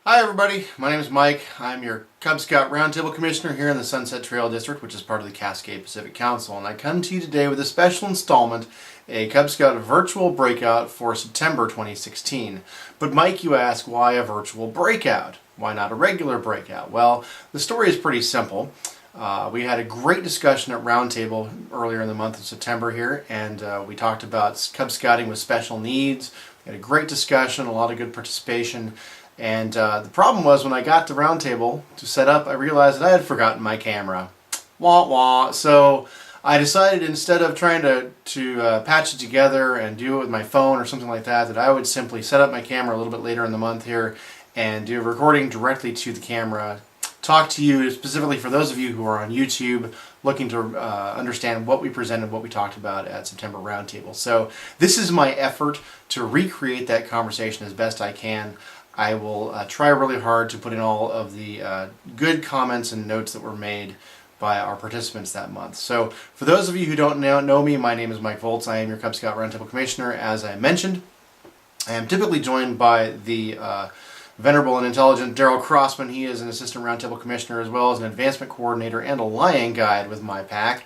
Hi everybody, my name is Mike. I'm your Cub Scout Roundtable Commissioner here in the Sunset Trail District, which is part of the Cascade Pacific Council, and I come to you today with a special installment, a Cub Scout virtual breakout for September 2016. But Mike, you ask, why a virtual breakout? Why not a regular breakout? Well, the story is pretty simple. We had a great discussion at Roundtable earlier in the month of September here, and we talked about Cub Scouting with special needs. We had a great discussion, a lot of good participation. And the problem was when I got to Roundtable to set up, I realized that I had forgotten my camera. Wah wah. So I decided instead of trying to patch it together and do it with my phone or something like that, that I would simply set up my camera a little bit later in the month here and do a recording directly to the camera. Talk to you specifically for those of you who are on YouTube looking to understand what we presented, what we talked about at September Roundtable. So this is my effort to recreate that conversation as best I can. I will try really hard to put in all of the good comments and notes that were made by our participants that month. So for those of you who don't know me, my name is Mike Volz. I am your Cub Scout Roundtable Commissioner. As I mentioned, I am typically joined by the venerable and intelligent Daryl Crossman. He is an Assistant Roundtable Commissioner as well as an Advancement Coordinator and a Lion Guide with my pack.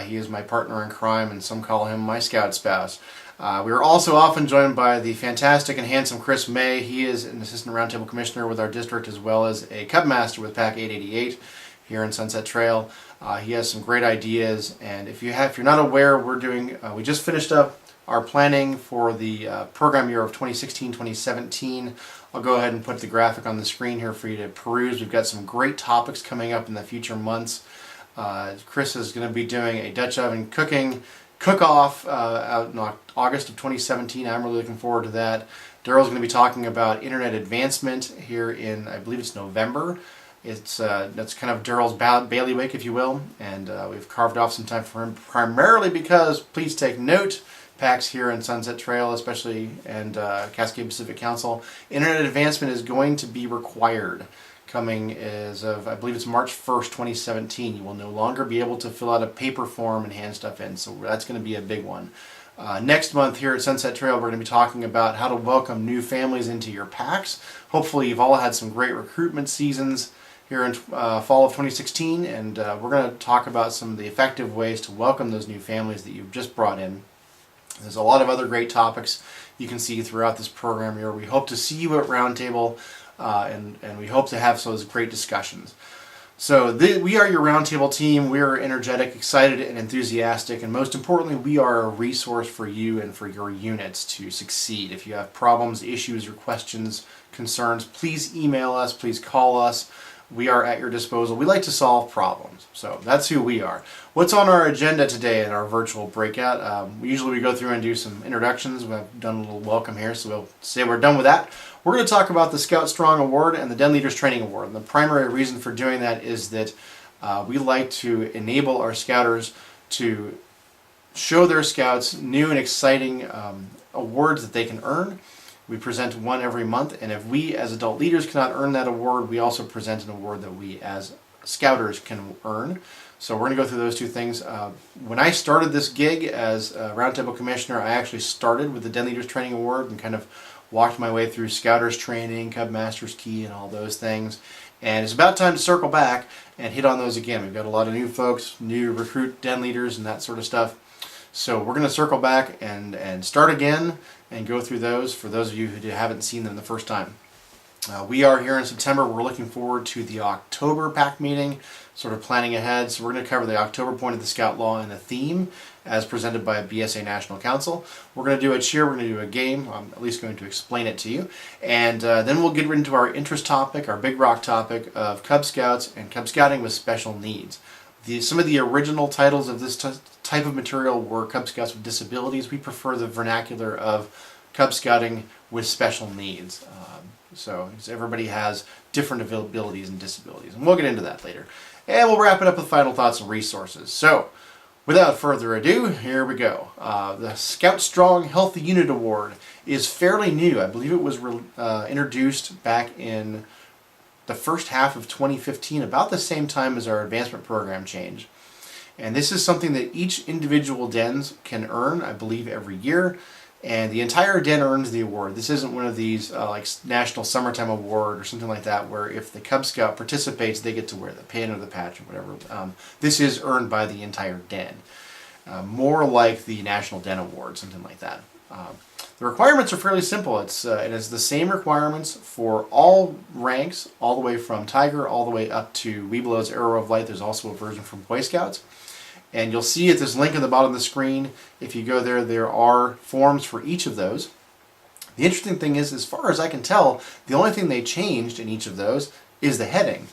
He is my partner in crime, and some call him my Scout spouse. We are also often joined by the fantastic and handsome Chris May. He is an Assistant Roundtable Commissioner with our district as well as a Cub Master with Pack 888 here in Sunset Trail. He has some great ideas, and if you're not aware, we just finished up our planning for the program year of 2016-2017. I'll go ahead and put the graphic on the screen here for you to peruse. We've got some great topics coming up in the future months. Chris is going to be doing a Dutch oven cooking cook-off out in August of 2017. I'm really looking forward to that. Daryl's going to be talking about internet advancement here in, I believe it's November. That's kind of Daryl's bailiwick, if you will, and we've carved off some time for him primarily because, please take note, PAX here in Sunset Trail especially and Cascade Pacific Council, internet advancement is going to be required. Coming as of, I believe it's March 1st, 2017. You will no longer be able to fill out a paper form and hand stuff in, so that's going to be a big one. Next month here at Sunset Trail, we're going to be talking about how to welcome new families into your packs. Hopefully you've all had some great recruitment seasons here in fall of 2016, and we're going to talk about some of the effective ways to welcome those new families that you've just brought in. There's a lot of other great topics you can see throughout this program here. We hope to see you at Roundtable. And we hope to have those great discussions. So we are your Roundtable team. We are energetic, excited, and enthusiastic, and most importantly, we are a resource for you and for your units to succeed. If you have problems, issues, or questions, concerns, please email us, please call us. We are at your disposal. We like to solve problems, so that's who we are. What's on our agenda today in our virtual breakout? Usually we go through and do some introductions. We've done a little welcome here, so we'll say we're done with that. We're going to talk about the Scout Strong Award and the Den Leaders Training Award. And the primary reason for doing that is that we like to enable our Scouters to show their Scouts new and exciting awards that they can earn. We present one every month, and if we as adult leaders cannot earn that award, we also present an award that we as Scouters can earn. So we're going to go through those two things. When I started this gig as Roundtable Commissioner, I actually started with the Den Leaders Training Award and kind of walked my way through Scouters Training, Cub Master's Key, and all those things. And it's about time to circle back and hit on those again. We've got a lot of new folks, new recruit den leaders, and that sort of stuff. So we're going to circle back and start again and go through those for those of you who haven't seen them the first time. We are here in September. We're looking forward to the October PAC meeting, sort of planning ahead. So we're going to cover the October point of the Scout Law and the theme as presented by BSA National Council. We're going to do a cheer, we're going to do a game. I'm at least going to explain it to you. And then we'll get into our interest topic, our big rock topic of Cub Scouts and Cub Scouting with special needs. Some of the original titles of this type of material were Cub Scouts with disabilities. We prefer the vernacular of Cub Scouting with special needs. So everybody has different abilities and disabilities, and we'll get into that later. And we'll wrap it up with final thoughts and resources. So without further ado, here we go. The Scout Strong Healthy Unit Award is fairly new. I believe it was introduced back in the first half of 2015, about the same time as our advancement program change. And this is something that each individual dens can earn, I believe, every year. And the entire den earns the award. This isn't one of these like National Summertime Award or something like that, where if the Cub Scout participates, they get to wear the pin or the patch or whatever. This is earned by the entire den. More like the National Den Award, something like that. The requirements are fairly simple. It has the same requirements for all ranks, all the way from Tiger all the way up to Weebelow's Arrow of Light. There's also a version from Boy Scouts. And you'll see at this link at the bottom of the screen, if you go there, there are forms for each of those. The interesting thing is, as far as I can tell, the only thing they changed in each of those is the heading.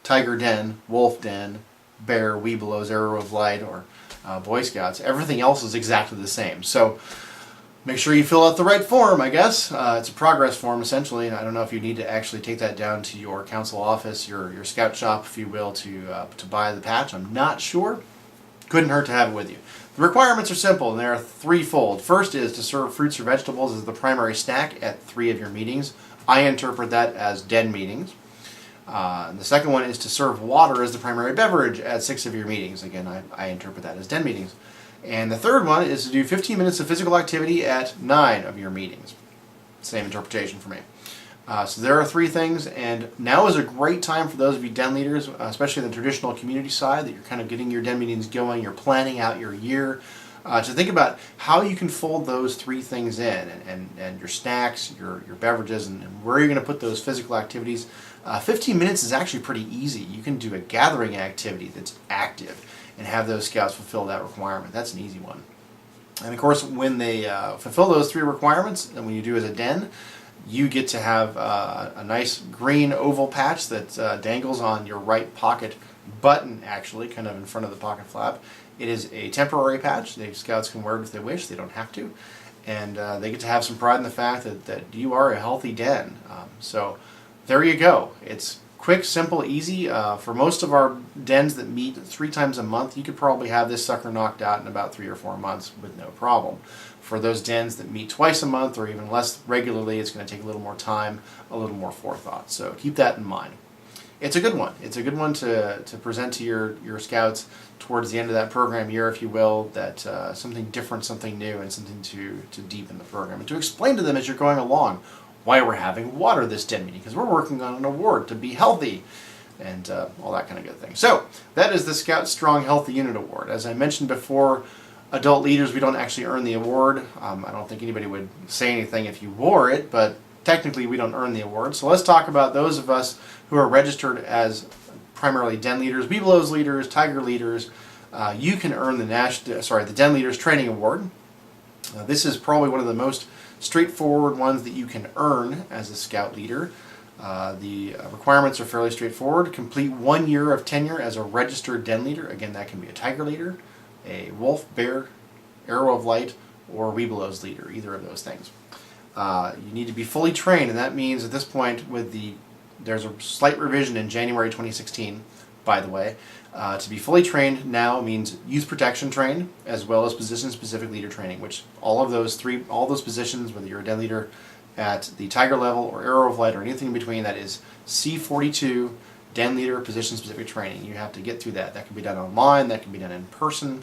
Tiger Den, Wolf Den, Bear, Weebelow's Arrow of Light, or Boy Scouts. Everything else is exactly the same. So make sure you fill out the right form, I guess. It's a progress form, essentially. I don't know if you need to actually take that down to your council office, your scout shop, if you will, to buy the patch. I'm not sure. Couldn't hurt to have it with you. The requirements are simple, and they are threefold. First is to serve fruits or vegetables as the primary snack at 3 of your meetings. I interpret that as den meetings. And the second one is to serve water as the primary beverage at 6 of your meetings. Again, I interpret that as den meetings. And the third one is to do 15 minutes of physical activity at 9 of your meetings. Same interpretation for me. So there are 3 things, and now is a great time for those of you den leaders, especially the traditional community side, that you're kind of getting your den meetings going, you're planning out your year, to think about how you can fold those 3 things in, and your snacks, your beverages, and where you're going to put those physical activities. 15 minutes is actually pretty easy. You can do a gathering activity that's active and have those scouts fulfill that requirement. That's an easy one. And of course, when they fulfill those 3 requirements, and when you do as a den, you get to have a nice green oval patch that dangles on your right pocket button, actually, kind of in front of the pocket flap. It is a temporary patch. The scouts can wear it if they wish. They don't have to. And they get to have some pride in the fact that you are a healthy den. So there you go. It's quick, simple, easy. For most of our dens that meet 3 times a month, you could probably have this sucker knocked out in about 3 or 4 months with no problem. For those dens that meet twice a month or even less regularly, it's going to take a little more time, a little more forethought. So keep that in mind. It's a good one. It's a good one to present to your scouts towards the end of that program year, if you will, that something different, something new, and something to deepen the program. And to explain to them as you're going along why we're having water this den meeting, because we're working on an award to be healthy, and all that kind of good thing. So that is the Scout Strong Healthy Unit Award. As I mentioned before, adult leaders, we don't actually earn the award. I don't think anybody would say anything if you wore it, but technically we don't earn the award. So let's talk about those of us who are registered as primarily den leaders, Weebelow's leaders, Tiger leaders. You can earn the Den Leaders Training Award. This is probably one of the most straightforward ones that you can earn as a scout leader. The requirements are fairly straightforward. Complete 1 year of tenure as a registered den leader. Again, that can be a Tiger leader, a Wolf, Bear, Arrow of Light, or Weebelow's leader, either of those things. You need to be fully trained, and that means at this point, there's a slight revision in January 2016, by the way. To be fully trained now means youth protection trained, as well as position-specific leader training, which all those positions, whether you're a den leader at the Tiger level or Arrow of Light or anything in between, that is C42 den leader position-specific training. You have to get through that. That can be done online, that can be done in person,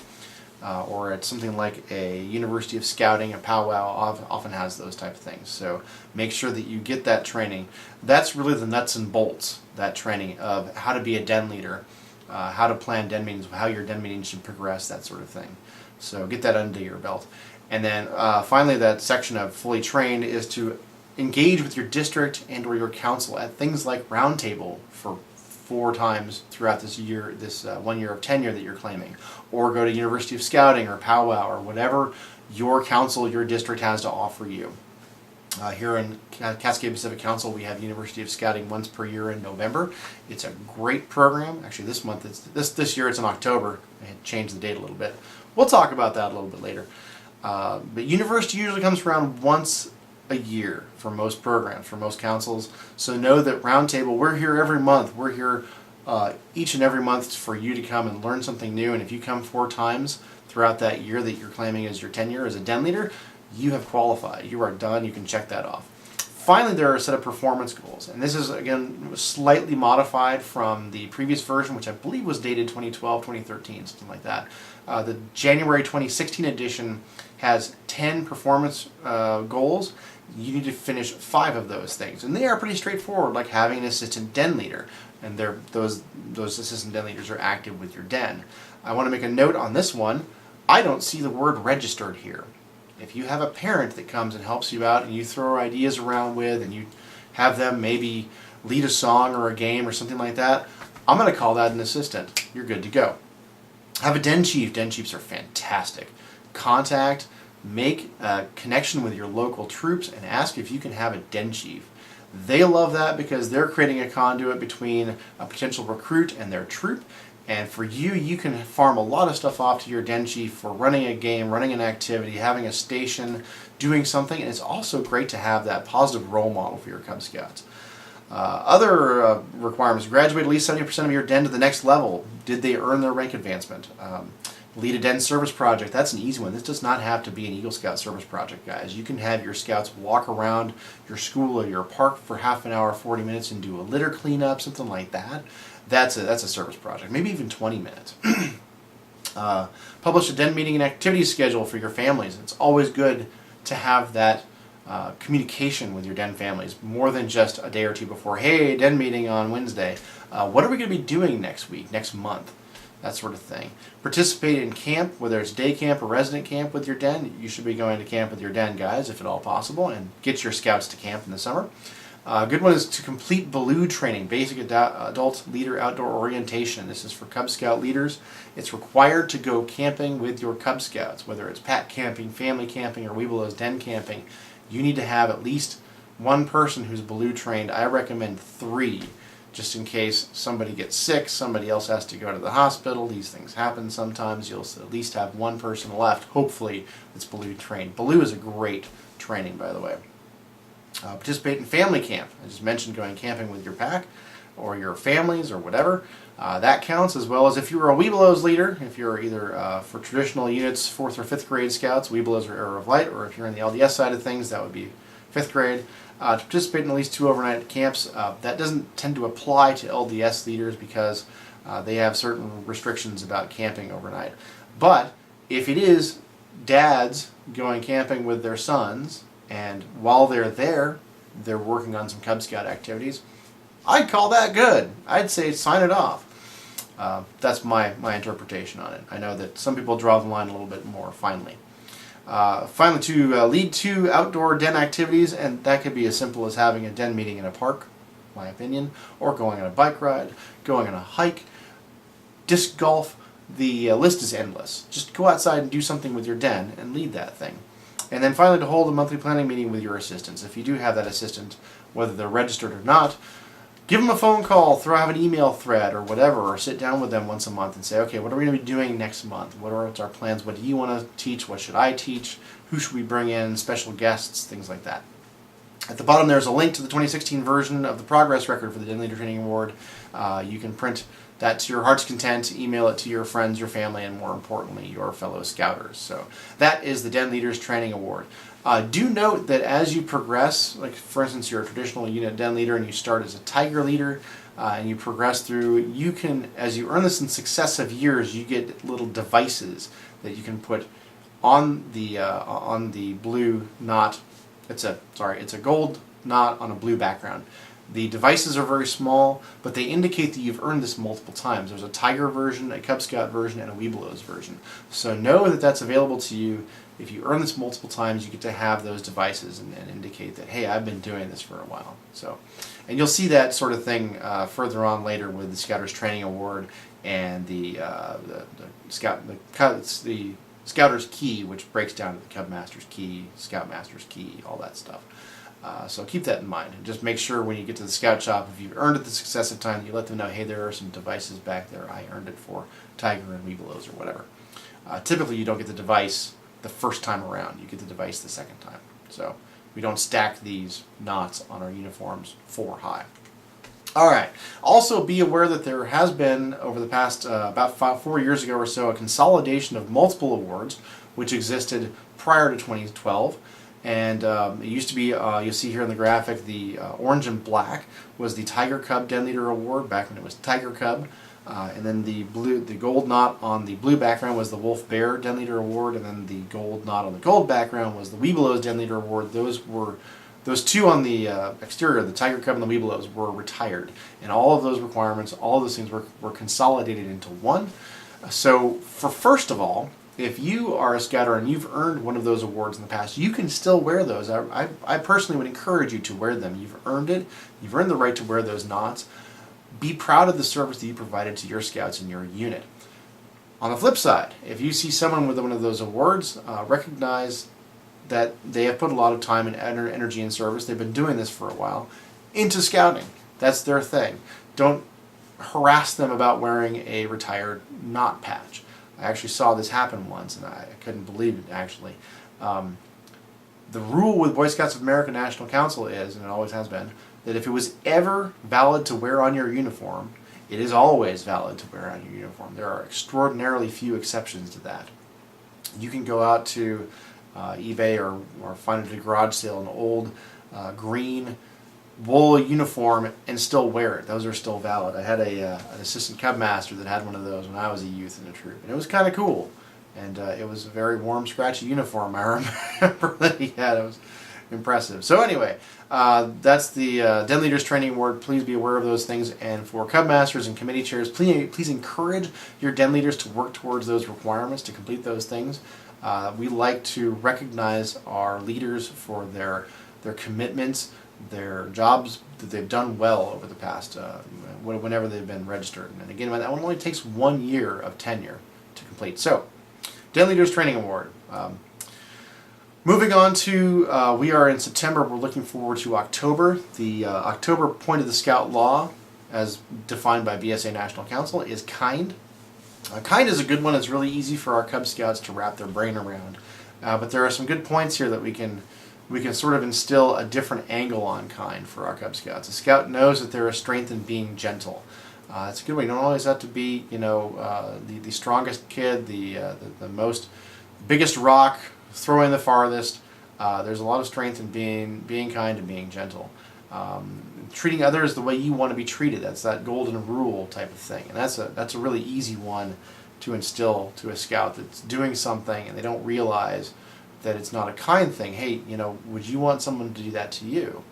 or at something like a University of Scouting, a powwow often has those type of things. So make sure that you get that training. That's really the nuts and bolts, that training of how to be a den leader, how to plan den meetings, how your den meetings should progress, that sort of thing. So get that under your belt. And then finally, that section of fully trained is to engage with your district and or your council at things like Roundtable for 4 times throughout this year, this 1 year of tenure that you're claiming, or go to University of Scouting or powwow or whatever your council, your district has to offer you. Here in Cascade Pacific Council, we have University of Scouting once per year in November. It's a great program. Actually, this month, this year it's in October. I had changed the date a little bit. We'll talk about that a little bit later. But university usually comes around once a year for most programs, for most councils. So know that Roundtable, we're here every month. We're here each and every month for you to come and learn something new. And if you come 4 times throughout that year that you're claiming as your tenure as a den leader, you have qualified. You are done. You can check that off. Finally, there are a set of performance goals, and this is, again, slightly modified from the previous version, which I believe was dated 2012, 2013, something like that. The January 2016 edition has 10 performance goals. You need to finish 5 of those things, and they are pretty straightforward, like having an assistant den leader, and those assistant den leaders are active with your den. I want to make a note on this one. I don't see the word registered here. If you have a parent that comes and helps you out and you throw ideas around with and you have them maybe lead a song or a game or something like that, I'm going to call that an assistant. You're good to go. Have a den chief. Den chiefs are fantastic. Contact, make a connection with your local troops and ask if you can have a den chief. They love that because they're creating a conduit between a potential recruit and their troop. And for you, you can farm a lot of stuff off to your den chief for running a game, running an activity, having a station, doing something. And it's also great to have that positive role model for your Cub Scouts. Other requirements: graduate at least 70% of your den to the next level. Did they earn their rank advancement? Lead a den service project. That's an easy one. This does not have to be an Eagle Scout service project, guys. You can have your scouts walk around your school or your park for half an hour, 40 minutes and do a litter cleanup, something like that. That's a service project, maybe even 20 minutes. Publish a den meeting and activity schedule for your families. It's always good to have that communication with your den families, more than just a day or two before. Hey, den meeting on Wednesday. What are we going to be doing next week, next month? That sort of thing. Participate in camp, whether it's day camp or resident camp with your den. You should be going to camp with your den, guys, if at all possible, and get your scouts to camp in the summer. A good one is to complete BALOO training, Basic Adult Leader Outdoor Orientation. This is for Cub Scout leaders. It's required to go camping with your Cub Scouts, whether it's pack camping, family camping, or Weebelow's den camping. You need to have at least one person who's BALOO trained. I recommend 3, just in case somebody gets sick, somebody else has to go to the hospital. These things happen sometimes. You'll at least have one person left, hopefully, that's BALOO trained. BALOO is a great training, by the way. Participate in family camp. I just mentioned going camping with your pack or your families or whatever. That counts, as well as if you were a Weebelow's leader, if you're either for traditional units, 4th or 5th grade scouts, Weebelow's or Arrow of Light, or if you're in the LDS side of things, that would be 5th grade. To participate in at least 2 overnight camps. That doesn't tend to apply to LDS leaders because they have certain restrictions about camping overnight. But if it is dads going camping with their sons, and while they're there, they're working on some Cub Scout activities, I'd call that good. I'd say sign it off. That's my interpretation on it. I know that some people draw the line a little bit more finely. Finally, to lead 2 outdoor den activities, and that could be as simple as having a den meeting in a park, in my opinion, or going on a bike ride, going on a hike, disc golf. The list is endless. Just go outside and do something with your den and lead that thing. And then finally, to hold a monthly planning meeting with your assistants. If you do have that assistant, whether they're registered or not, give them a phone call, have an email thread or whatever, or sit down with them once a month and say, okay, what are we going to be doing next month? What are our plans? What do you want to teach? What should I teach? Who should we bring in? Special guests, things like that. At the bottom, there's a link to the 2016 version of the progress record for the Den Leader Training Award. You can print that to your heart's content, email it to your friends, your family, and more importantly, your fellow Scouters. So that is the Den Leaders Training Award. Do note that as you progress, like for instance, you're a traditional unit den leader and you start as a tiger leader, and you progress through, you can, as you earn this in successive years, you get little devices that you can put on the blue knot. It's a gold knot on a blue background. The devices are very small, but they indicate that you've earned this multiple times. There's a Tiger version, a Cub Scout version, and a Weebelow's version. So know that that's available to you. If you earn this multiple times, you get to have those devices and indicate that, hey, I've been doing this for a while. So, and you'll see that sort of thing further on later with the Scouters Training Award and the Scouter's Key, which breaks down to the Cub Master's Key, Scout Master's Key, all that stuff. So keep that in mind. And just make sure when you get to the Scout Shop, if you've earned it the successive time, you let them know, hey, there are some devices back there. I earned it for Tiger and Weebelow's or whatever. Typically, you don't get the device the first time around. You get the device the second time. So we don't stack these knots on our uniforms 4 high. All right. Also be aware that there has been, over the past about 4 years ago or so, a consolidation of multiple awards which existed prior to 2012. And it used to be, you'll see here in the graphic, the orange and black was the Tiger Cub Den Leader Award back when it was Tiger Cub. And then the gold knot on the blue background was the Wolf Bear Den Leader Award, and then the gold knot on the gold background was the Webelos Den Leader Award. Those two on the exterior, the Tiger Cub and the Webelos, were retired, and all of those requirements, all of those things were consolidated into one. So, first of all, if you are a scouter and you've earned one of those awards in the past, you can still wear those. I personally would encourage you to wear them. You've earned it. You've earned the right to wear those knots. Be proud of the service that you provided to your scouts and your unit. On the flip side, if you see someone with one of those awards, recognize that they have put a lot of time and energy and service, they've been doing this for a while, into scouting. That's their thing. Don't harass them about wearing a retired knot patch. I actually saw this happen once, and I couldn't believe it, actually. The rule with Boy Scouts of America National Council is, and it always has been, that if it was ever valid to wear on your uniform, it is always valid to wear on your uniform. There are extraordinarily few exceptions to that. You can go out to eBay or find at a garage sale an old green wool uniform and still wear it. Those are still valid. I had an assistant cub master that had one of those when I was a youth in a troop, and it was kind of cool. And it was a very warm, scratchy uniform, I remember that he had. It was impressive. So anyway, that's the Den Leaders Training Award. Please be aware of those things. And for Cub Masters and committee chairs, please encourage your Den Leaders to work towards those requirements, to complete those things. We like to recognize our leaders for their commitments, their jobs that they've done well over the past, whenever they've been registered. And again, that one only takes 1 year of tenure to complete. So, Den Leaders Training Award. Moving on to, we are in September, we're looking forward to October. The October point of the Scout Law, as defined by BSA National Council, is kind. Kind is a good one. It's really easy for our Cub Scouts to wrap their brain around. But there are some good points here that we can sort of instill a different angle on kind for our Cub Scouts. A Scout knows that there is strength in being gentle. It's a good way. You don't always have to be, the strongest kid, the biggest rock, throwing the farthest. There's a lot of strength in being kind and being gentle. Treating others the way you want to be treated. That's that golden rule type of thing. And that's a really easy one to instill to a scout that's doing something and they don't realize that it's not a kind thing. Hey, would you want someone to do that to you?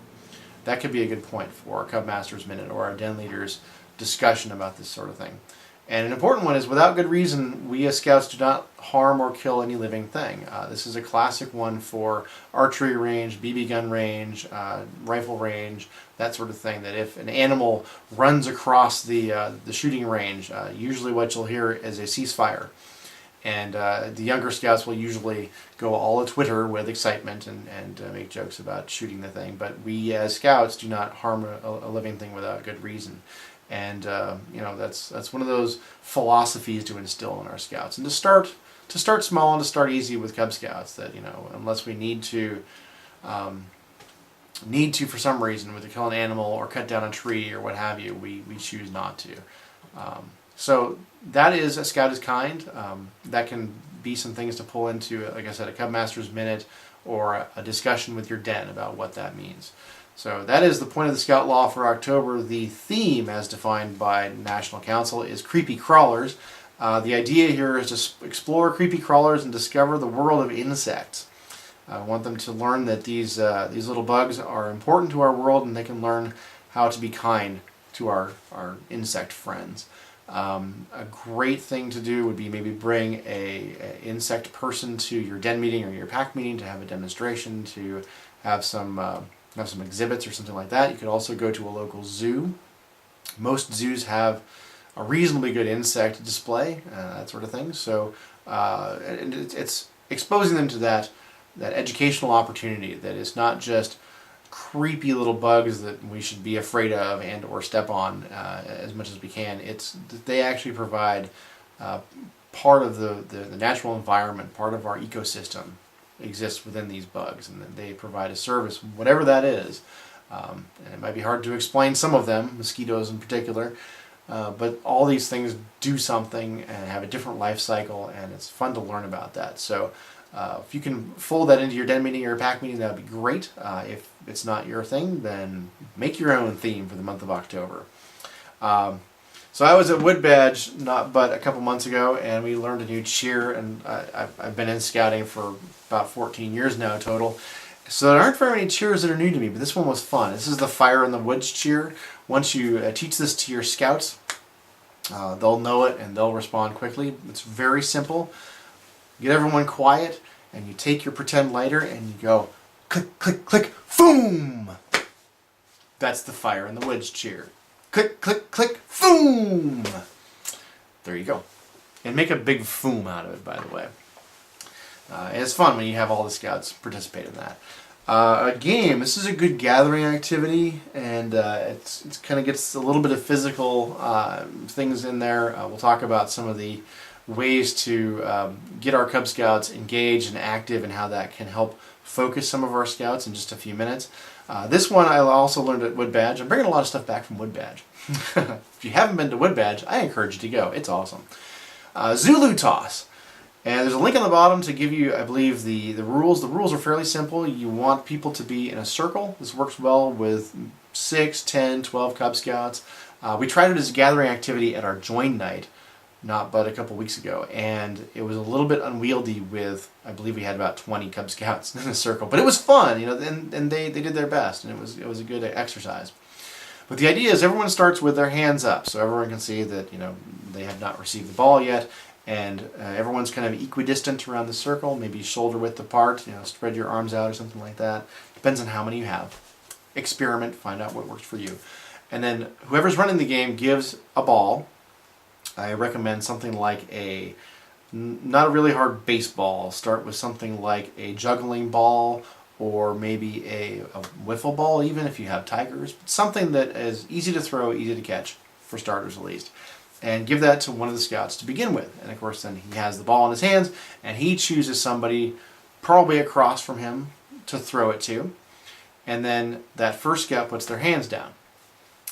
That could be a good point for our Cub Masters Minute or our Den Leaders discussion about this sort of thing. And an important one is, without good reason, we as Scouts do not harm or kill any living thing. This is a classic one for archery range, BB gun range, rifle range, that sort of thing. That if an animal runs across the shooting range, usually what you'll hear is a ceasefire. And the younger Scouts will usually go all a Twitter with excitement and make jokes about shooting the thing. But we as Scouts do not harm a living thing without good reason. And that's one of those philosophies to instill in our Scouts, and to start small and to start easy with Cub Scouts. That unless we need to for some reason, to kill an animal or cut down a tree or what have you, we choose not to. So that is a Scout is kind. That can be some things to pull into, like I said, a Cub Masters Minute or a discussion with your den about what that means. So that is the point of the Scout Law for October. The theme, as defined by National Council, is creepy crawlers. The idea here is to explore creepy crawlers and discover the world of insects. I want them to learn that these little bugs are important to our world, and they can learn how to be kind to our insect friends. A great thing to do would be maybe bring a insect person to your den meeting or your pack meeting to have a demonstration, to have some exhibits or something like that. You could also go to a local zoo. Most zoos have a reasonably good insect display, that sort of thing. So and it's exposing them to that educational opportunity, that it's not just creepy little bugs that we should be afraid of and or step on as much as we can. It's that they actually provide part of the natural environment, part of our ecosystem exists within these bugs, and that they provide a service, whatever that is. And it might be hard to explain some of them, mosquitoes in particular, but all these things do something and have a different life cycle, and it's fun to learn about that. So If you can fold that into your den meeting or pack meeting, that would be great. If it's not your thing, then make your own theme for the month of October. So I was at Wood Badge but a couple months ago, and we learned a new cheer, and I've been in scouting for about 14 years now total. So there aren't very many cheers that are new to me, but this one was fun. This is the Fire in the Woods cheer. Once you teach this to your scouts, they'll know it and they'll respond quickly. It's very simple. Get everyone quiet, and you take your pretend lighter and you go click, click, click, boom! That's the Fire in the Woods cheer. Click, click, click, boom! There you go. And make a big foom out of it, by the way. It's fun when you have all the scouts participate in that. A game, this is a good gathering activity, and it's kind of gets a little bit of physical things in there. We'll talk about some of the ways to get our Cub Scouts engaged and active, and how that can help focus some of our scouts in just a few minutes. This one I also learned at Wood Badge. I'm bringing a lot of stuff back from Wood Badge. If you haven't been to Wood Badge, I encourage you to go. It's awesome. Zulu Toss. And there's a link on the bottom to give you, I believe, the rules. The rules are fairly simple. You want people to be in a circle. This works well with 6, 10, 12 Cub Scouts. We tried it as a gathering activity at our join night, but a couple weeks ago, and it was a little bit unwieldy with, I believe we had about 20 Cub Scouts in a circle, but it was fun, you know, and they did their best, and it was a good exercise. But the idea is everyone starts with their hands up, so everyone can see that, you know, they have not received the ball yet, and everyone's kind of equidistant around the circle, maybe shoulder width apart, you know, spread your arms out or something like that. Depends on how many you have. Experiment, find out what works for you. And then whoever's running the game gives a ball. I recommend something like not a really hard baseball. Start with something like a juggling ball, or maybe a wiffle ball, even if you have tigers. Something that is easy to throw, easy to catch, for starters at least. And give that to one of the scouts to begin with. And of course then he has the ball in his hands, and he chooses somebody probably across from him to throw it to. And then that first scout puts their hands down.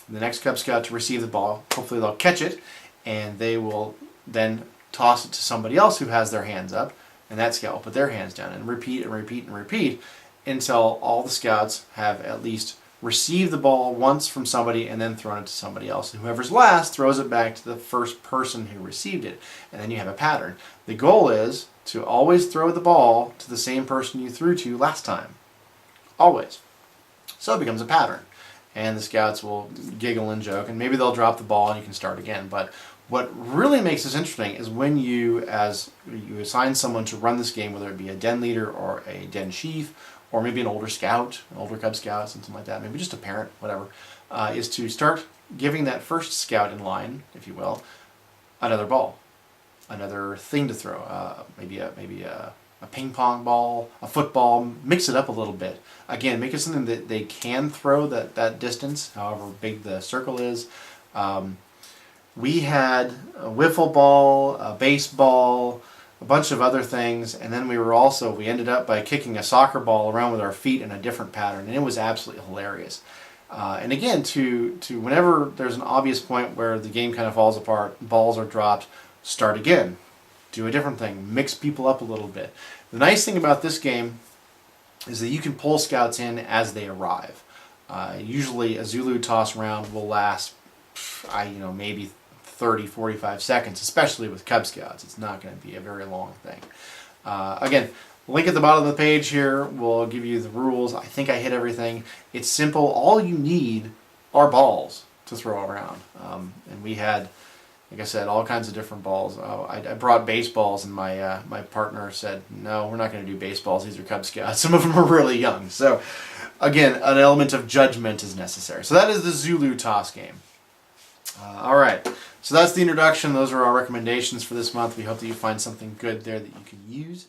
The next Cub Scout to receive the ball, hopefully they'll catch it, and they will then toss it to somebody else who has their hands up, and that scout will put their hands down, and repeat and repeat and repeat until all the scouts have at least received the ball once from somebody and then thrown it to somebody else. And whoever's last throws it back to the first person who received it, and then you have a pattern. The goal is to always throw the ball to the same person you threw to last time. Always. So it becomes a pattern. And the scouts will giggle and joke, and maybe they'll drop the ball and you can start again. But what really makes this interesting is when you assign someone to run this game, whether it be a den leader or a den chief, or maybe an older scout, an older Cub Scout, something like that, maybe just a parent, whatever, is to start giving that first scout in line, if you will, another ball, another thing to throw, maybe a ping pong ball, a football. Mix it up a little bit. Again, make it something that they can throw that distance, however big the circle is. We had a wiffle ball, a baseball, a bunch of other things, and then we ended up by kicking a soccer ball around with our feet in a different pattern, and it was absolutely hilarious. And again, to whenever there's an obvious point where the game kind of falls apart, balls are dropped, start again. Do a different thing. Mix people up a little bit. The nice thing about this game is that you can pull scouts in as they arrive. Usually a Zulu toss round will last, maybe 30, 45 seconds, especially with Cub Scouts. It's not going to be a very long thing. Again, link at the bottom of the page here will give you the rules. I think I hit everything. It's simple. All you need are balls to throw around. And we had, like I said, all kinds of different balls. I brought baseballs, and my partner said, no, we're not going to do baseballs. These are Cub Scouts. Some of them are really young. So, again, an element of judgment is necessary. So that is the Zulu Toss game. All right. So that's the introduction. Those are our recommendations for this month. We hope that you find something good there that you can use.